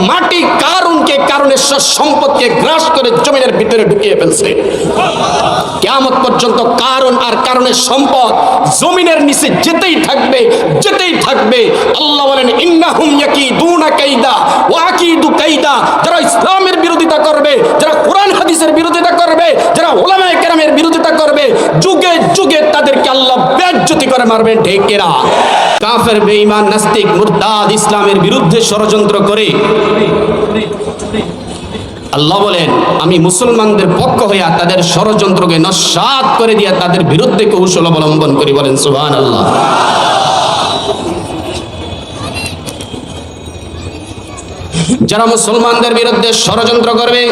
মাটি কারণের সম্পদকে গ্রাস করে জমিনের ভিতরে ঢুকিয়ে ফেলছে। কিয়ামত পর্যন্ত কারণ আর কারণের সম্পদ জমিনের নিচে যেতেই থাকবে। আল্লাহ বলেন ইন্নাহুম ইয়াকিদুনা কাইদা ওয়া আকিদু কাইদা। যারা ইসলামের বিরোধিতা করবে, যারা কোরআন হাদিসের বিরোধিতা করবে, যারা উলামায়ে কেরামের বিরোধিতা করবে, যুগে যুগে তাদেরকে আল্লাহ বেইজ্জতি করে মারবেন। ঠিক কিনা? কাফের, বেঈমান, নাস্তিক, মুরতাদ ইসলামের বিরুদ্ধে ষড়যন্ত্র করে আল্লাহ বলেন আমি মুসলমানদের পক্ষ হইয়া তাদের ষড়যন্ত্রকে নস্যাৎ করে দিয়া তাদের বিরুদ্ধে কৌশল অবলম্বন করি। বলেন সুবহানাল্লাহ। যারা মুসলমানদের বিরুদ্ধে ষড়যন্ত্র করবে,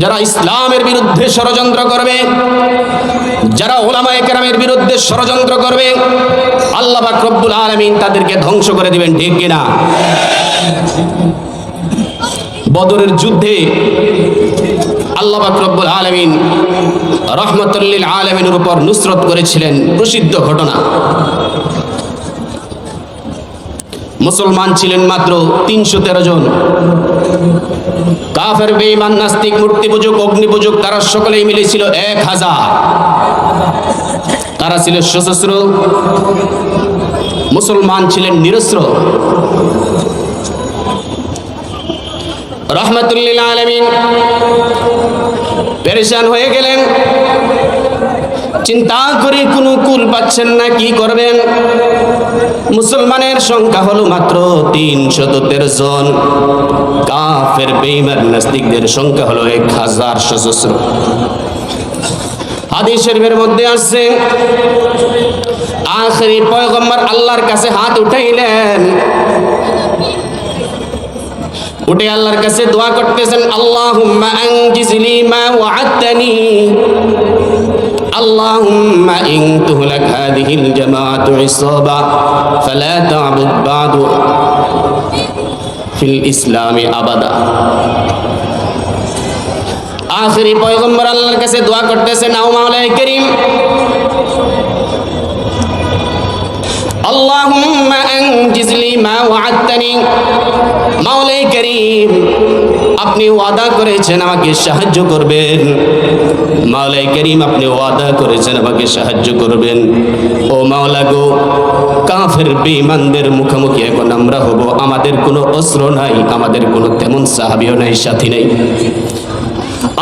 যারা ইসলামের বিরুদ্ধে ষড়যন্ত্র করবে, যারা উলামায়ে কেরামের বিরুদ্ধে ষড়যন্ত্র করবে, আল্লাহ পাক রব্বুল আলামিন তাদেরকে ধ্বংস করে দিবেন। ঠিক কিনা? বদরের যুদ্ধে আল্লাহ পাক রব্বুল আলামিন রাহমাতুল লিল আলামিনের উপর নুসরত করেছিলেন। প্রসিদ্ধ ঘটনা। মুসলমান ছিলেন মাত্র 313 জন। কাফের, বেঈমান, নাস্তিক, মূর্তি পূজক, অগ্নি পূজক তারা সকলেই মিলে ছিল 1000। তারা ছিল সশস্ত্র, মুসলমান ছিলেন নিরস্ত্র। রাহমাতুল লিল আলামিন পেরেশান হয়ে গেলেন, চিন্তা করে কোনো কুল পাচ্ছেন না, কি করবেন? মুসলমানের সংখ্যা হলো মাত্র 313 জন, কাফের, বেঈমান, নাস্তিকদের সংখ্যা হলো 1000 সশস্ত্র। হাদিস শরীফের মধ্যে আছে আখেরি পয়গম্বর আল্লাহর কাছে হাত উঠাইলেন, উঠে আল্লাহর কাছে দোয়া করতেছেন, আল্লাহুম্মা আনজিজলি মা ওয়া'আদতানি, আল্লাহুম্মা ইন তুহলাক হাযিহিল জামাআতু ইসাবা ফালা তা'বুদ বা'দু ফিল ইসলামি আবাদা। আখেরি পয়গম্বর আল্লাহর কাছে দোয়া করতেছেন, আও মাওলাই করিম, আল্লাহুম্মা আনজিজলি মা ওয়া'আদতানি, মাওলাই করিম আপনি ওয়াদা করেছেন আমাকে সাহায্য করবেন, মাওলাই করিম আপনি ওয়াদা করেছেন আমাকে সাহায্য করবেন। ও মাওলা গো, কাফের বেঈমানদের মুখোমুখি এখন আমরা হব, আমাদের কোনো অস্ত্র নাই, আমাদের কোনো তেমন সাহাবীও নাই, সাথী নাই,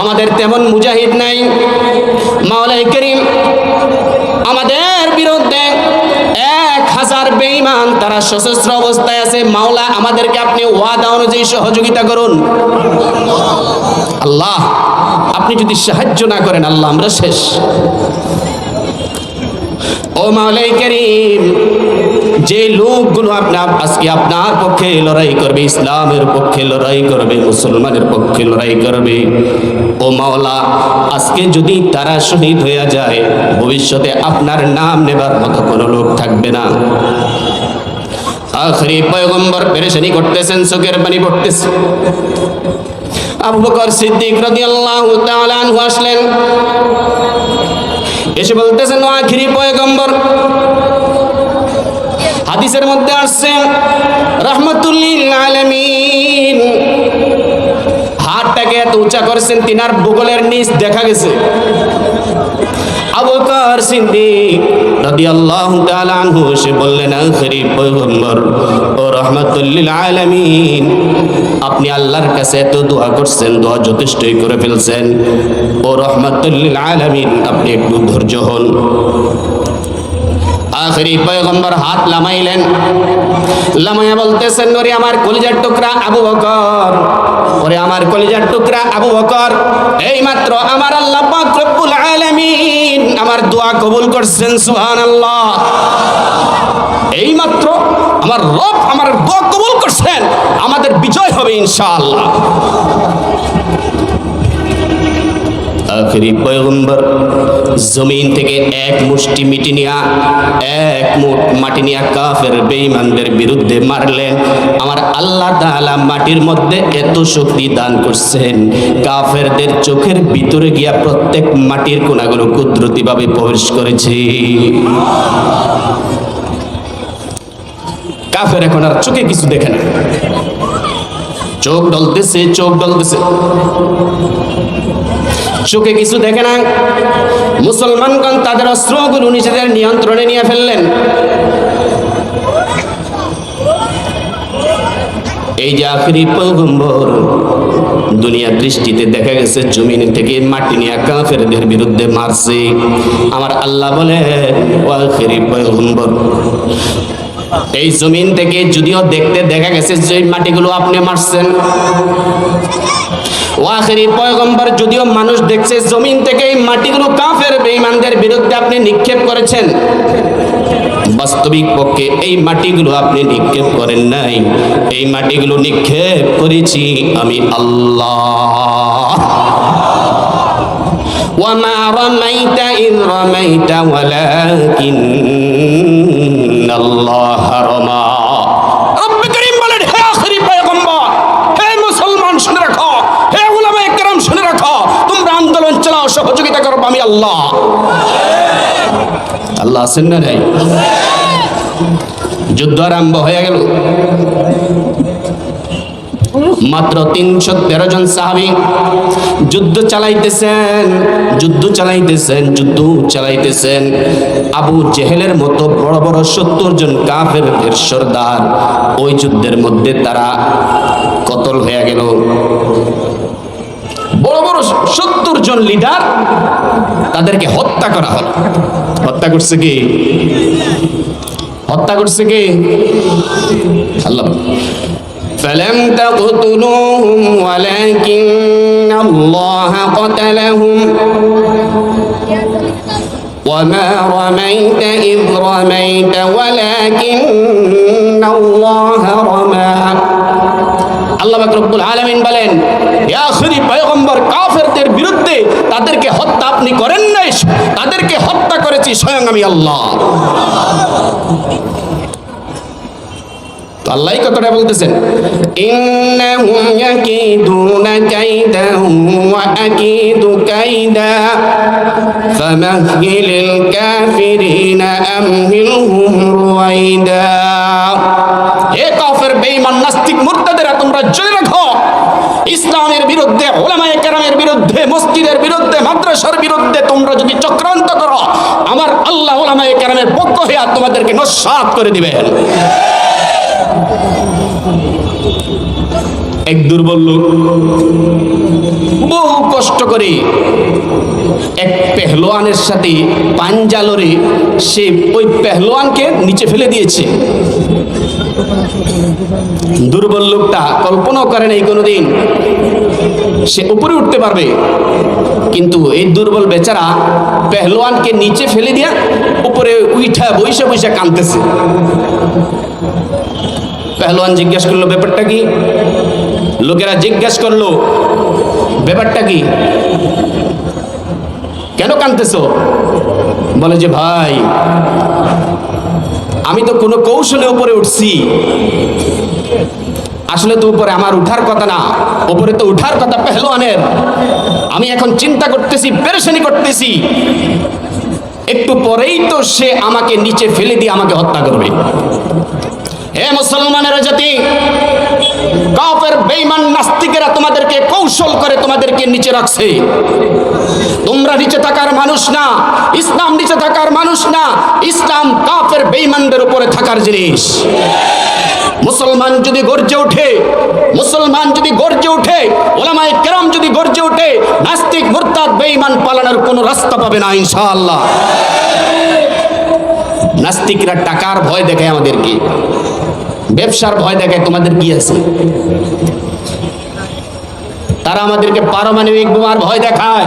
আমাদের তেমন মুজাহিদ নাই। মাওলাই করিম আমাদের বিরুদ্ধে 1000 বেঈমান তারা সশস্ত্র অবস্থায় আছে, মাওলা আমাদেরকে আপনি ওয়াদা অনুযায়ী সহযোগিতা করুন। আল্লাহ আপনি যদি সাহায্য না করেন আল্লাহ আমরা শেষ। ও মাওলাই করিম, যে লোকগুলো আজকে আপনার পক্ষে লড়াই করবে, ইসলামের পক্ষে লড়াই করবে, মুসলমানের পক্ষে লড়াই করবে, ও মাওলা আজকে যদি তারা শহীদ হয়ে যায়, ভবিষ্যতে আপনার নাম নেবার মতো কোনো লোক থাকবে না। আখেরি পয়গম্বর পেরেশানি করতেছেন, চোখের পানি পড়তেছে। আবু বকর সিদ্দিক রাদিয়াল্লাহু তাআলা আনহু আসলেন, এসে বলতেছেন, ও আখেরি পয়গম্বর, হাদিসের মধ্যে আসছে রাহমাতুল লিল আলামিন হাতটাকে এত উঁচা করছেন তিনার বুগলের নিচ দেখা গেছে। আবু বকর সিদ্দিক রাদিয়াল্লাহু তাআলা আনহু সে বললেন, আখেরি পয়গম্বর ও রাহমাতুল লিল আলামিন, আপনি আল্লাহর কাছে এত দোয়া করছেন, দোয়া যথেষ্টই করে ফেলছেন, ও রাহমাতুল লিল আলামিন আপনি একটু ধৈর্য হন। আখেরি পয়গম্বর হাত লামাইলেন, লামাইয়া বলতেছেন, ওরে আমার কলিজার টুকরা আবু বকর, ওরে আমার কলিজার টুকরা আবু বকর, এই মাত্র আমার আল্লাহ পাক রব্বুল আলামিন আমার দোয়া কবুল করছেন। সুবহানাল্লাহ। এই মাত্র আমার রব আমার দোয়া কবুল করছেন, আমাদের বিজয় হবে ইনশাআল্লাহ। আখেরি পয়গম্বর জমিন থেকে এক মুষ্টি মাটি নিয়া কাফের বেঈমানদের বিরুদ্ধে মারলেন। আমার আল্লাহ তাআলা মাটির মধ্যে এত শক্তি দান করছেন, কাফেরদের চোখের ভিতরে গিয়া প্রত্যেক মাটির কোণাগুলো কুদরতিভাবে প্রবেশ করেছে। কাফের এখন আর চোখে কিছু দেখে না, চোখ ডলতেছে, চোখে কিছু দেখে না। মুসলমানগণ তাদের অস্ত্রগুলো নিজেদের নিয়ন্ত্রণে নিয়ে ফেললেন। এই যে আখেরি পয়গম্বর, দুনিয়া দৃষ্টিতে দেখা গেছে জমিন থেকে মাটি নিয়ে কাফেরদের বিরুদ্ধে মারছে। আমার আল্লাহ বলে ও আখেরি পয়গম্বর, এই জমিন থেকে যদিও দেখতে দেখা গেছে যে মাটিগুলো আপনি মারছেন, ও আখেরি পয়গম্বর, যদিও মানুষ দেখছে জমিন থেকে এই মাটিগুলো কাফের বেঈমানদের বিরুদ্ধে আপনি নিক্ষেপ করেছেন, বাস্তবিক পক্ষে এই মাটিগুলো আপনি নিক্ষেপ করেন নাই, এই মাটিগুলো নিক্ষেপ করেছি আমি আল্লাহ। ওয়ামা রামাইতা ইয রামাইতা ওয়ালাকিন্নাল্লাহ রামা। রব্বে করিম বলেন, হে আখেরি পয়গম্বর, হে মুসলমান শুনে রাখো, হে উলামায়ে কেরাম শুনে রাখো, তোমরা আন্দোলন চালাও, সহযোগিতা করো, আমি আল্লাহ। আল্লাহ আছেন না নাই? যুদ্ধ আরম্ভ হয়ে গেল। মাত্র 313 জন সাহাবী যুদ্ধ চালাইতেছেন। আবু জেহেলের মতো বড় বড় 70 জন কাফেরদের সর্দার ওই যুদ্ধের মধ্যে তারা কতল হয়ে গেল। বড় বড় 70 জন লিডার, তাদেরকে হত্যা করা হলো। হত্যা করছে কে? আল্লাহ। فلم تقتلوهم ولكن الله قتلهم وما رميت إذ رميت ولكن الله رمى। আল্লাহ পাক রব্বুল আলামিন বলেন, হে আখেরি পয়গম্বর, কাফেরদের বিরুদ্ধে তাদেরকে হত্যা আপনি করেন নাই, তাদেরকে হত্যা করেছি স্বয়ং আমি আল্লাহ। আল্লাহই কথাটা বলতেছেন, ইন্নাহুম ইয়াকিদুনা কাইদান ওয়া আকিদু কাইদা ফামাহহিলিল কাফিরিনা আমহিলহুম রুয়াইদা। হে কাফের, বেঈমান, নাস্তিক, মুরতাদেরা, তোমরা জেনে রাখো, ইসলামের বিরুদ্ধে, উলামায়ে কেরামের বিরুদ্ধে, মসজিদের বিরুদ্ধে, মাদ্রাসার বিরুদ্ধে তোমরা যদি চক্রান্ত করো, আমার আল্লাহ উলামায়ে কেরামের পক্ষ হয়ে তোমাদেরকে নস্যাৎ করে দিবেন। এক দুর্বল লোক বহু কষ্ট করে এক পেহলোয়ানের সাথে পাঞ্জা লড়ে সে ওই পেহলোয়ানকে নিচে ফেলে দিয়েছে। দুর্বল লোকটা কল্পনাও করে নাই কোনোদিন সে উপরে উঠতে পারবে, কিন্তু এই দুর্বল বেচারা পেহলোয়ানকে নিচে ফেলে দিয়া উপরে উঠা বইসা কাঁদতেছে। পেহলোয়ান জিজ্ঞাসা করলো, ব্যাপারটা কি? লোকেরা জিজ্ঞাসা করলো, ব্যাপারটা কি, কেন কাঁদতেছো? বলে যে, ভাই, আমি তো কোনো কৌশলে উপরে উঠছি, আসলে তো উপরে আমার উঠার কথা না, উপরে তো উঠার কথা পেহলোয়ানের। আমি এখন চিন্তা করতেছি, পেরেশানি করতেছি, একটু পরেই তো সে আমাকে নিচে ফেলে দিয়ে আমাকে হত্যা করবে। হে মুসলমানের জাতি, কাফের বেঈমান নাস্তিকেরা তোমাদেরকে কৌশল করে তোমাদেরকে নিচে রাখছে। তোমরা নিচে থাকার মানুষ না, ইসলাম নিচে থাকার মানুষ না, ইসলাম কাফের বেঈমানদের উপরে থাকার জিনিস। মুসলমান যদি গর্জে ওঠে, উলামায়ে কেরাম যদি গর্জে ওঠে, নাস্তিক, মুরতাদ, বেঈমান পালানোর কোনো রাস্তা পাবে না ইনশাআল্লাহ। নাস্তিকরা টাকার ভয় দেখায় আমাদেরকে, ব্যবসার ভয় দেখায়। তোমাদের কি আছে? তারা আমাদেরকে পারমাণবিক বোমার ভয় দেখায়,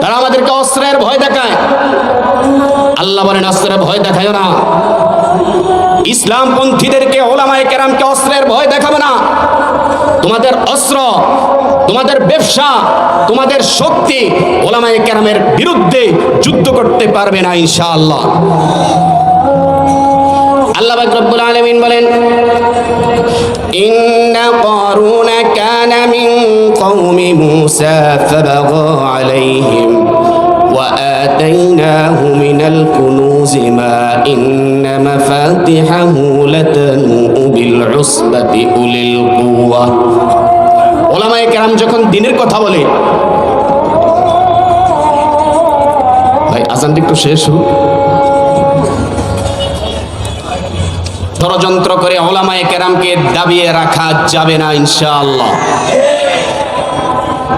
তারা আমাদেরকে অস্ত্রের ভয় দেখায়। আল্লাহ বলেন, অস্ত্রের ভয় দেখায় না। ইসলামপন্থীদেরকে, উলামায়ে কেরামকে অস্ত্রের ভয় দেখাবে না। তোমাদের অস্ত্র, তোমাদের ব্যবসা, তোমাদের শক্তি উলামায়ে কেরামের বিরুদ্ধে যুদ্ধ করতে পারবে না ইনশাআল্লাহ। আল্লাহ পাক রব্বুল আলামিন বলেন, ইন্না কারুনা কানা মিন কওমি মূসা ফাবাগা আলাইহিম ওয়া আতাইনাহু মিনাল কুনুজি ما إن مفاتحه لتنوء بالعصبة أولي القوة ওলামায়ে কেরাম যখন দিনের কথা বলে ভাই আজানটা একটু শেষ হোক ষড়যন্ত্র করে ওলামায়ে কেরামকে দাবিয়ে রাখা যাবে না ইনশাআল্লাহ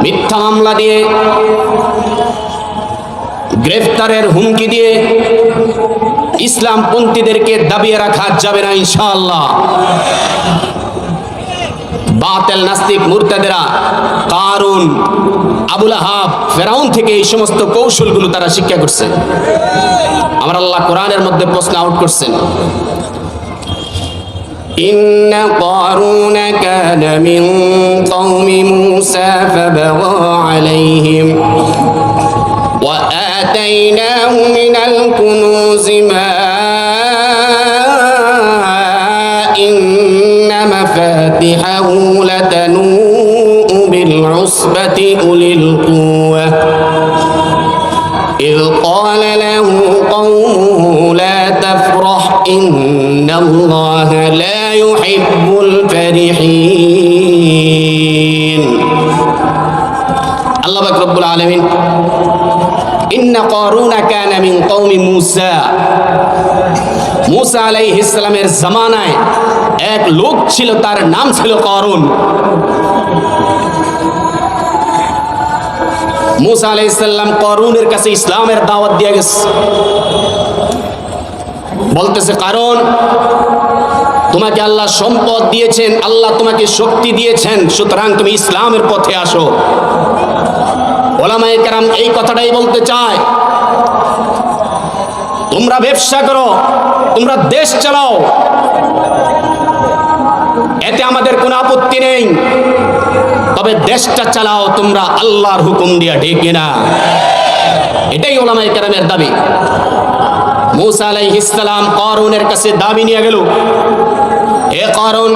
মিথ্যা মামলা দিয়ে গ্রেফতারের হুমকি দিয়ে ইসলামপন্থীদেরকে দাবিয়ে রাখা যাবে না ইনশাআল্লাহ বাতিল নাস্তিক মুরতাদেরা কারুন আবুল আহাব ফেরাউন থেকে এই সমস্ত কৌশলগুলো তারা শিক্ষা করছে আমার আল্লাহ কোরআনের মধ্যে প্রশ্ন আউট করছেন إن قارون كان من قوم موسى فبغى عليهم وآتيناه من الكنوز ما إن مفاتحه لتنوء بالعصبة أولي القوة إذ قال له قومه لا تفرح إن الله لا يحب الفرحين الله رب العالمين إن قارون كان من قوم موسى موسى عليه السلام জামানায় এক লোক ছিল তার নাম ছিল কারুন মুসা আলাইহিস সালাম কারুনের কাছে ইসলামের দাওয়াত দিয়ে গেছে বলতেছে কারুন তোমাকে আল্লাহ সম্পদ দিয়েছেন আল্লাহ তোমাকে শক্তি দিয়েছেন সুতরাং তুমি ইসলামের পথে আসো ওলামায়ে কেরাম এই কথাটাই বলতে চায় তোমরা ব্যবসা করো তোমরা দেশ চালাও এতে আমাদের কোনো আপত্তি নেই তবে দেশটা চালাও তোমরা আল্লাহর হুকুম দিয়ে ঠিক না এটাই ওলামায়ে কেরামের দাবি মুসা আলাইহিস সালাম কারুনের কাছে দাবি নিয়ে গেল হে কারুন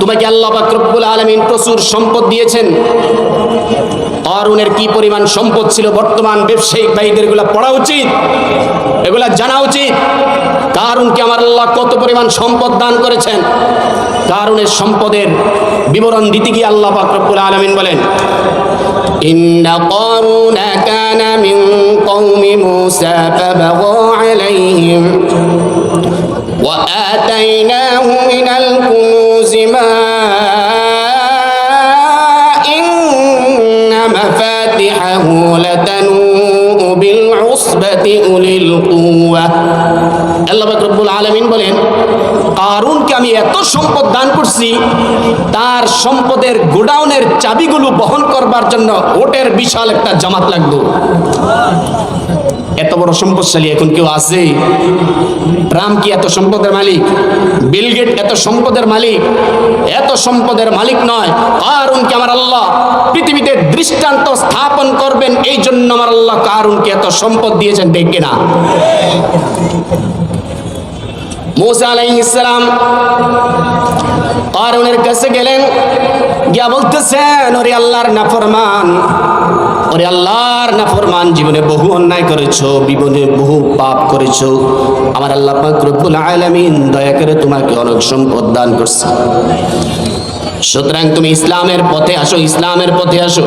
তোমাকে আল্লাহ পাক রব্বুল আলামিন প্রচুর সম্পদ দিয়েছেন কারুনের কি পরিমাণ সম্পদ ছিল বর্তমান ব্যবসায়িক ভাইদের এগুলা পড়া উচিত এগুলা জানা উচিত কারুনকে আমার আল্লাহ কত পরিমাণ সম্পদ দান করেছেন কারুনের সম্পদের বিবরণ দিতে গিয়ে আল্লাহ পাক রব্বুল আলামিন বলেন ইন্না কারুনা কানা মিন কওমি মূসা ফাবাগা আলাইহিম ওয়া আতাইনাহু মিনাল কুনুজি মা ইন্না মাফাতিহাহু লাতানূউ বিল উসবাতি উলিল কুওয়া আল্লাহ পাক রব্বুল আলামিন বলেন কারুনকে আমি এত সম্পদ দান করছি তার সম্পদের গোডাউনের চাবিগুলো বহন করবার জন্য ওটের বিশাল একটা জামাত লাগতো এত বড় সম্পদশালী এখন কেউ আছে ট্রাম্প কি এত সম্পদের মালিক বিল গেট এত সম্পদের মালিক এত সম্পদের মালিক নয় কারুনকে আমার আল্লাহ পৃথিবীতে দৃষ্টান্ত স্থাপন করবেন এই জন্য আমার আল্লাহ কারুনকে এত সম্পদ দিয়েছেন ঠিক কিনা মুসা আলাইহিস সালাম কারুনের কাছে গেলেন গিয়া বলতেছেন ওরে আল্লাহর নাফরমান জীবনে বহু অন্যায় করেছো জীবনে বহু পাপ করেছো আমার আল্লাহ পাক রব্বুল আলামিন দয়া করে তোমাকে অনেক সম্পদ দান করছে সুতরাং তুমি ইসলামের পথে আসো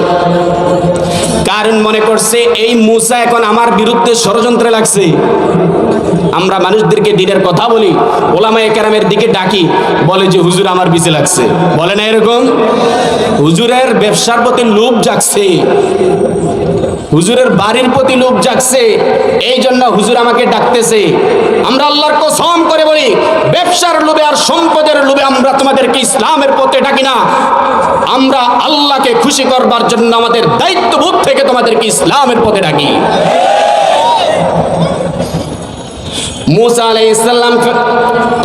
কারণ মনে করছে এই মুসা এখন আমার বিরুদ্ধে ষড়যন্ত্রে লাগছে আমরা মানুষদেরকে দ্বীনের কথা বলি ওলামায়ে কেরামের দিকে ডাকি বলে যে হুজুর আমার পিছে লাগছে বলে না এরকম হুজুরের ব্যবসার প্রতি লোভ জাগছে হুজুরের বাড়ির প্রতি লোভ জাগছে এই জন্য হুজুর আমাকে ডাকতেছে আমরা আল্লাহর কসম করে বলি ব্যবসার লোভে আর সম্পদের লোভে আমরা তোমাদেরকে ইসলামের পথে ডাকি না আমরা আল্লাহকে খুশি করবার জন্য আমাদের দায়িত্ববোধ থেকে তোমাদেরকে ইসলামের পথে ডাকি মুসা আলাইহিস সালাম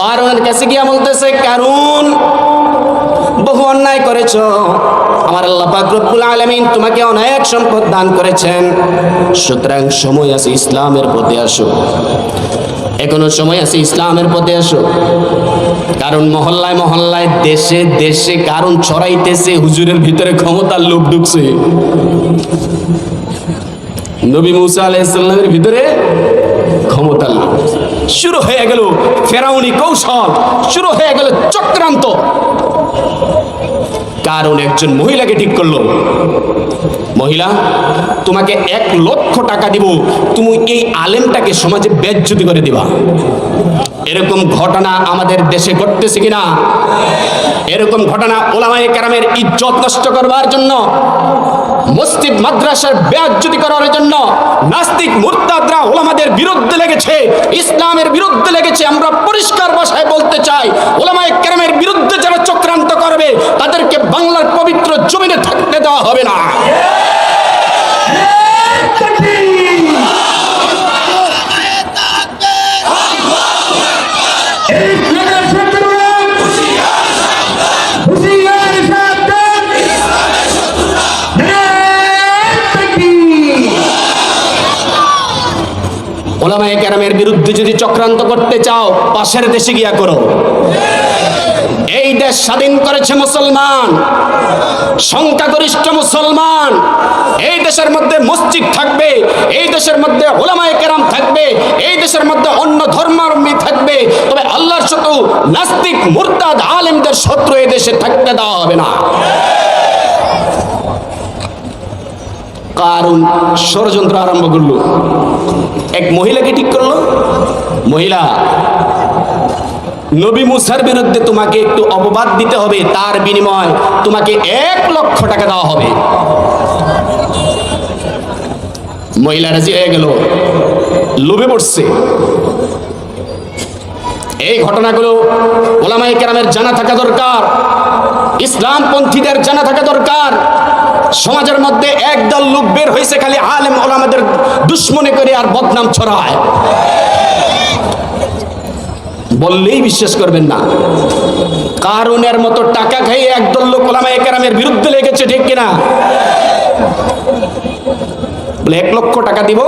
কারুনের কাছে গিয়া বলতেছে কারুন বহু অন্যায় করেছো আমার আল্লাহ পাক রব্বুল আলামিন তোমাকে অনেক সম্পদ দান করেছেন সুতরাং সময় আছে ইসলামের পথে আসো এখনো সময় আছে ইসলামের পথে আসো কারণ মহল্লায় মহল্লায় দেশে দেশে কারণ ছড়াইতেছে হুজুরের ভিতরে ক্ষমতার লোভ ঢুকছে নবী মুসা আলাইহিস সালামের ভিতরে ক্ষমতা শুরু হয়ে গেল ফেরাউনি কৌশল, শুরু হয়ে গেল চক্রান্ত। কারণ একজন মহিলাকে ঠিক করলো, মহিলা তোমাকে 1,00,000 টাকা দিব, তুমি এই আলেমটাকে সমাজে বেজ্জতি করে দিবা। এরকম ঘটনা আমাদের দেশে ঘটতেছে কিনা? এরকম ঘটনা উলামায়ে কেরামের ইজ্জত নষ্ট করবার জন্য, মসজিদ মাদ্রাসার বেজ্জতি করার জন্য নাস্তিক মুরতাদরা উলামাদের বিরুদ্ধে লেগেছে, ইসলামের বিরুদ্ধে লেগেছে। আমরা পরিষ্কার ভাষায় বলতে চাই, উলামায়ে কেরামের বিরুদ্ধে যারা চক্রান্ত করবে তাদেরকে বাংলার পবিত্র জমিনে থাকতে দেওয়া হবে না। উলামায়ে কেরামের বিরুদ্ধে যদি চক্রান্ত করতে চাও, পাশের দেশে গিয়া করো। এই দেশ স্বাধীন করেছে মুসলমান, সংখ্যাগরিষ্ঠ মুসলমান। এই দেশের মধ্যে মসজিদ থাকবে, এই দেশের মধ্যে উলামায়ে কেরাম থাকবে, এই দেশের মধ্যে অন্য ধর্মাবলম্বী থাকবে, তবে আল্লাহর শত্রু নাস্তিক মুরতাদ আলেমদের শত্রু এই দেশে থাকতে দেওয়া হবে না। কারণ ষড়যন্ত্র আরম্ভ করলো, এক মহিলাকে ঠিক করলো, মহিলা নবী মুসার বিরুদ্ধে তোমাকে একটু অপবাদ দিতে হবে, তার বিনিময় তোমাকে 1,00,000 টাকা দেওয়া হবে। মহিলা রাজি হয়ে গেল, লোভে পড়ছে। এই ঘটনাগুলো উলামায়ে কেরামের জানা থাকা দরকার, ইসলামপন্থীদের জানা থাকা দরকার। সমাজের মধ্যে একদল লোক বের হয়েছে খালি আলেম ওলামাদের দুশ্মনী করে আর বদনাম ছড়ায়, বললেই বিশ্বাস করবেন না। কারুনের মতো টাকা খাইয়ে একদল লোক উলামায়ে কেরামের বিরুদ্ধে লেগেছে, ঠিক কিনা? বলে 1,00,000 টাকা দিব,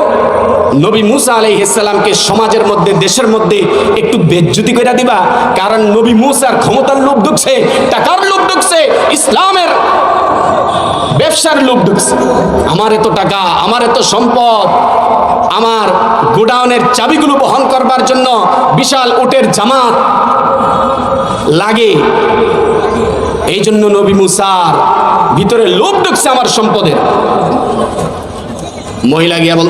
নবী মুসা আলাইহিস সালামকে সমাজের মধ্যে, দেশের মধ্যে একটু বেজ্জতি করে দিবা। কারণ নবী মুসার ক্ষমতার লোভ ঢুকছে, টাকার লোভ ঢুকছে, ইসলামের ব্যবসার লোভ ঢুকছে। আমার এত টাকা, আমার এত সম্পদ, আমার গোডাউনের চাবিগুলো বহন করবার জন্য বিশাল উটের জামাত লাগে, এই জন্য নবী মুসার ভিতরে লোভ ঢুকছে আমার সম্পদের। মহিলা গিয়া বল,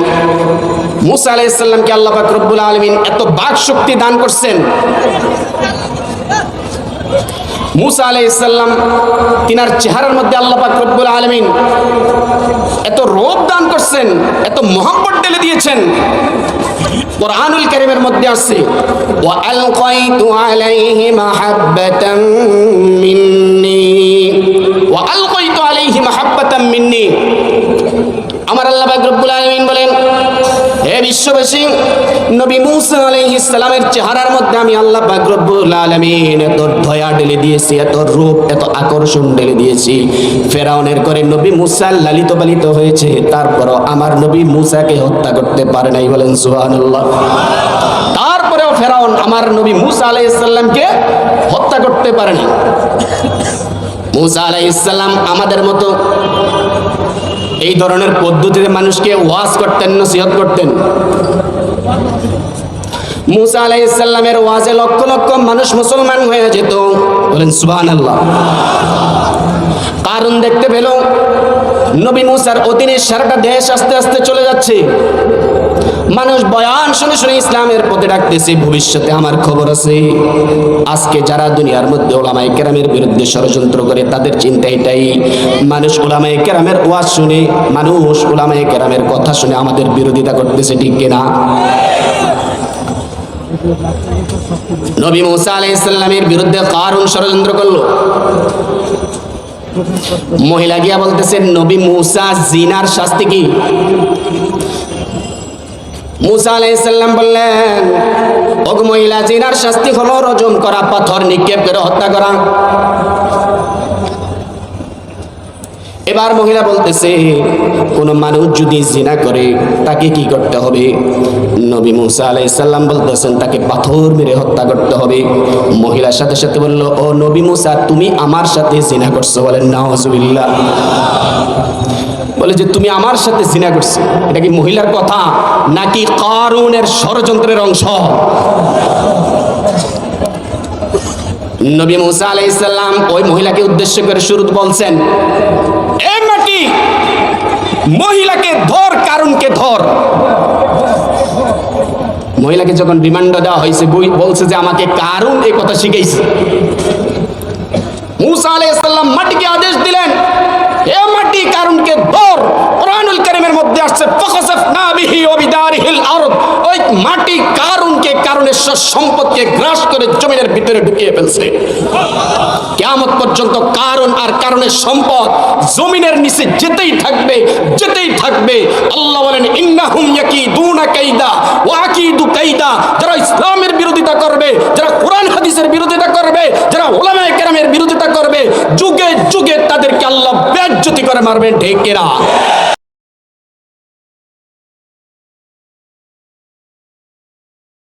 মুসা আলাইহিস সালামকে আল্লাহ পাক রব্বুল আলামিন এত বাক শক্তি দান করছেন। মুসা আলাইহিস সালাম তিনার চেহারার মধ্যে আল্লাহ পাক রব্বুল আলামিন এত রূপ দান করছেন, এত মহব্বত ঢেলে দিয়েছেন। কুরআনুল কারীমের মধ্যে আছে, ওয়া আলকাইতু আলাইহি মাহাব্বাতাম মিন্নি, ওয়া আলকাইতু আলাইহি মাহাব্বাতাম মিন্নি। আমার আল্লাহ পাক রব্বুল আলামিন বলেন, হে বিশ্ববাসী, নবী মুসা আলাইহিস সালামের চেহারার মধ্যে আমি আল্লাহ পাক রব্বুল আলামিন এত দয়া ঢেলে দিয়েছি, এত রূপ, এত আকর্ষণ ঢেলে দিয়েছি। ফেরাউনের করে নবী মুসা লালিত পালিত হয়েছে, তারপরও আমার নবী মুসাকে হত্যা করতে পারে নাই, বলেন সুবহানাল্লাহ। তারপরেও ফেরাউন আমার নবী মুসা আলাইহিস সালামকে হত্যা করতে পারে নাই। মুসা আলাইহিস সালাম আমাদের মতো এই ধরনের পদ্ধতিতে মানুষকে ওয়াজ করতেন, নসিহত করতেন। মুসা আলাইহিস সালামের ওয়াজে লক্ষ লক্ষ মানুষ মুসলমান হয়ে যেত, বলেন সুবহানাল্লাহ। কারণ দেখতে পেল নবী মুসার অধীনে সারাটা দেশ আস্তে আস্তে চলে যাচ্ছে, মানুষ বয়ান শুনে শুনে ইসলামের পথে ডাকতেছে। ভবিষ্যতে আমার খবর আছে, আজকে যারা দুনিয়ার মধ্যে উলামায়ে কেরামের বিরুদ্ধে ষড়যন্ত্র করে তাদের চিন্তা এটাই, মানুষ উলামায়ে কেরামের ওয়াজ শুনে, মানুষ উলামায়ে কেরামের কথা শুনে আমাদের বিরোধিতা করতেছে, ঠিক কিনা? নবী মুসা আলাইহিস সালামের বিরুদ্ধে কারুন ষড়যন্ত্র করলো। মহিলা গিয়া বলতেছে, নবী মুসা জিনার শাস্তি কি? মুসা আলাইহিস সালাম বললেন, ও মহিলা, জিনার শাস্তি হলো রজম করা, পাথর নিক্ষেপ করে হত্যা করা। এবার মহিলা বলতেছে, কোন মানুষ যদি জিনা করে তাকে কি করতে হবে? নবী মুসা আলাইহিস সালাম বলতেছেন, তাকে পাথর মেরে হত্যা করতে হবে। মহিলার সাথে সাথে বলল, ও নবী মুসা, তুমি আমার সাথে জিনা করছো, বলেন নাউজুবিল্লাহ। বলে বলে যে তুমি আমার সাথে জিনা করছো। এটা কি মহিলার কথা নাকি কারুনের ষড়যন্ত্রের অংশ? নবী মুসা আলাইহিস সালাম ওই মহিলাকে উদ্দেশ্য করে শুরুতে বলছেন, এ মাটি, মহিলাকে ধর, কারুনকে ধর। মহিলাকে যখন রিমান্ড দেওয়া হয়েছে, বলছে যে আমাকে কারুন এই কথা শিখাইছে। মুসা আলাইহিস সালাম মাটিকে আদেশ দিলেন, এ মাটি, কারুনকে ধর। কোরআনুল কারীমের মধ্যে আসছে ফাখাসাফনা বিহি ওয়া বিদারিহিল আরদ। ওই মাটি কারুনকে, কারুনের সম্পদকে গ্রাস করে জমিনের ভিতরে ঢুকিয়ে ফেলছে। কিয়ামত পর্যন্ত কারুন আর কারুনের সম্পদ জমিনের নিচে যেতেই থাকবে, যেতেই থাকবে। আল্লাহ বলেন, ইন্নাহুম ইয়াকিদুনা কাইদা ওয়া আকিদু কাইদা। যারা ইসলামের বিরোধিতা করবে, যারা কোরআন হাদিসের বিরোধিতা করবে, যারা উলামায়ে কেরামের বিরোধিতা করবে, যুগে যুগে তাদেরকে আল্লাহ বেইজ্জতি করে মারবেন। ঠিক কিনা?